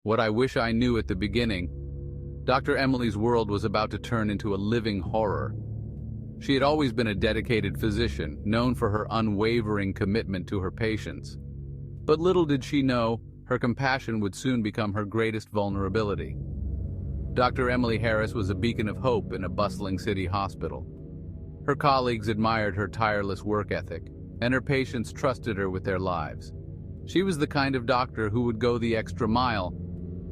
What I wish I knew at the beginning. Dr. Emily's world was about to turn into a living horror. She had always been a dedicated physician, known for her unwavering commitment to her patients. But little did she know, her compassion would soon become her greatest vulnerability. Dr. Emily Harris was a beacon of hope in a bustling city hospital. Her colleagues admired her tireless work ethic, and her patients trusted her with their lives. She was the kind of doctor who would go the extra mile,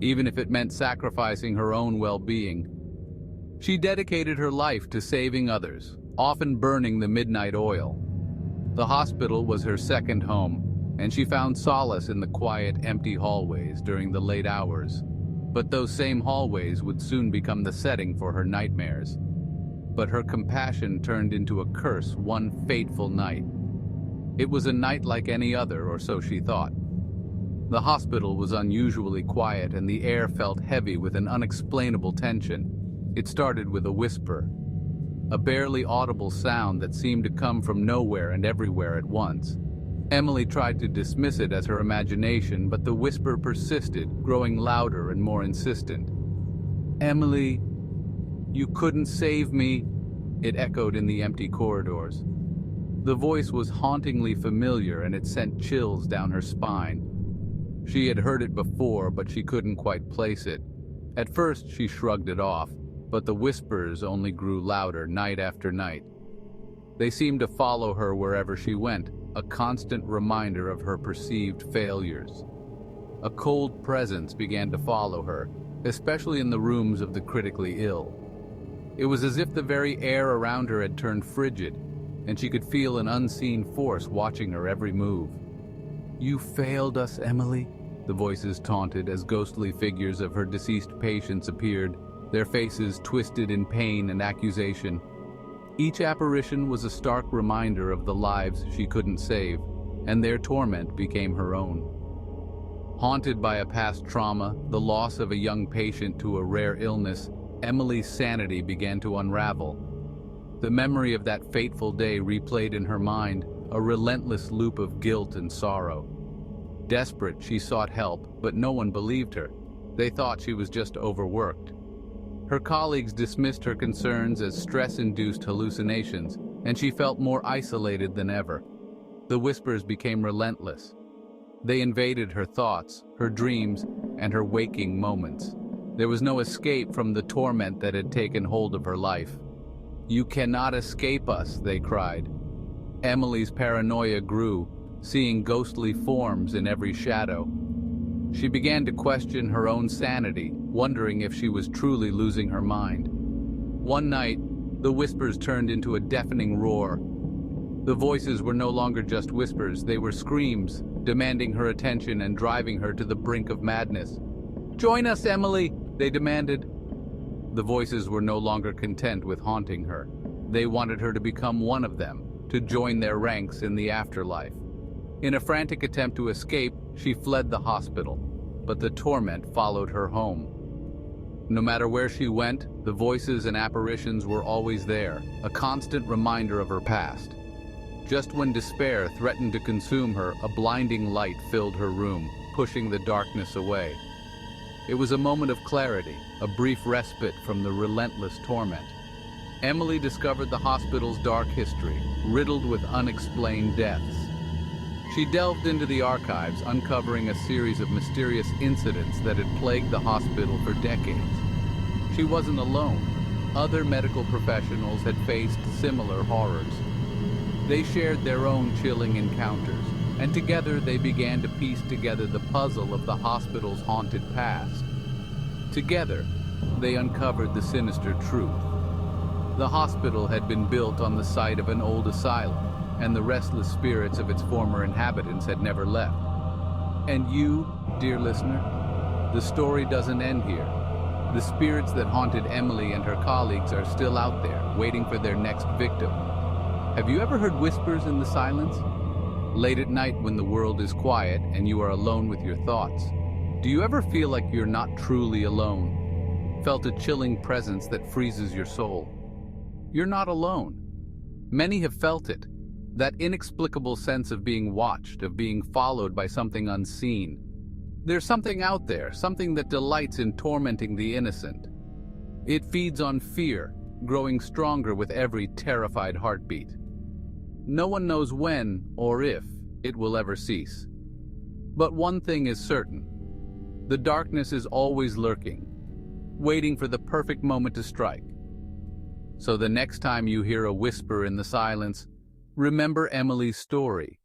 even if it meant sacrificing her own well-being. She dedicated her life to saving others, often burning the midnight oil. The hospital was her second home, and she found solace in the quiet, empty hallways during the late hours. But those same hallways would soon become the setting for her nightmares. But her compassion turned into a curse one fateful night. It was a night like any other, or so she thought. The hospital was unusually quiet, and the air felt heavy with an unexplainable tension. It started with a whisper, a barely audible sound that seemed to come from nowhere and everywhere at once. Emily tried to dismiss it as her imagination, but the whisper persisted, growing louder and more insistent. "Emily, you couldn't save me," it echoed in the empty corridors. The voice was hauntingly familiar, and it sent chills down her spine. She had heard it before, but she couldn't quite place it. At first, she shrugged it off, but the whispers only grew louder night after night. They seemed to follow her wherever she went, a constant reminder of her perceived failures. A cold presence began to follow her, especially in the rooms of the critically ill. It was as if the very air around her had turned frigid, and she could feel an unseen force watching her every move. "You failed us, Emily," the voices taunted as ghostly figures of her deceased patients appeared, their faces twisted in pain and accusation. Each apparition was a stark reminder of the lives she couldn't save, and their torment became her own. Haunted by a past trauma, the loss of a young patient to a rare illness, Emily's sanity began to unravel. The memory of that fateful day replayed in her mind, a relentless loop of guilt and sorrow. Desperate, she sought help, but no one believed her. They thought she was just overworked. Her colleagues dismissed her concerns as stress-induced hallucinations, and she felt more isolated than ever. The whispers became relentless. They invaded her thoughts, her dreams, and her waking moments. There was no escape from the torment that had taken hold of her life. "You cannot escape us," they cried. Emily's paranoia grew, seeing ghostly forms in every shadow. She began to question her own sanity, wondering if she was truly losing her mind. One night, the whispers turned into a deafening roar. The voices were no longer just whispers, they were screams, demanding her attention and driving her to the brink of madness. "Join us, Emily," they demanded. The voices were no longer content with haunting her. They wanted her to become one of them, to join their ranks in the afterlife. In a frantic attempt to escape, she fled the hospital, but the torment followed her home. No matter where she went, the voices and apparitions were always there, a constant reminder of her past. Just when despair threatened to consume her, a blinding light filled her room, pushing the darkness away. It was a moment of clarity, a brief respite from the relentless torment. Emily discovered the hospital's dark history, riddled with unexplained deaths. She delved into the archives, uncovering a series of mysterious incidents that had plagued the hospital for decades. She wasn't alone. Other medical professionals had faced similar horrors. They shared their own chilling encounters, and together they began to piece together the puzzle of the hospital's haunted past. Together, they uncovered the sinister truth. The hospital had been built on the site of an old asylum, and the restless spirits of its former inhabitants had never left. And you, dear listener, the story doesn't end here. The spirits that haunted Emily and her colleagues are still out there, waiting for their next victim. Have you ever heard whispers in the silence? Late at night when the world is quiet and you are alone with your thoughts, do you ever feel like you're not truly alone? Felt a chilling presence that freezes your soul? You're not alone. Many have felt it. That inexplicable sense of being watched, of being followed by something unseen. There's something out there, something that delights in tormenting the innocent. It feeds on fear, growing stronger with every terrified heartbeat. No one knows when or if it will ever cease. But one thing is certain: the darkness is always lurking, waiting for the perfect moment to strike. So the next time you hear a whisper in the silence, remember Emily's story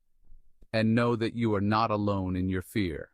and know that you are not alone in your fear.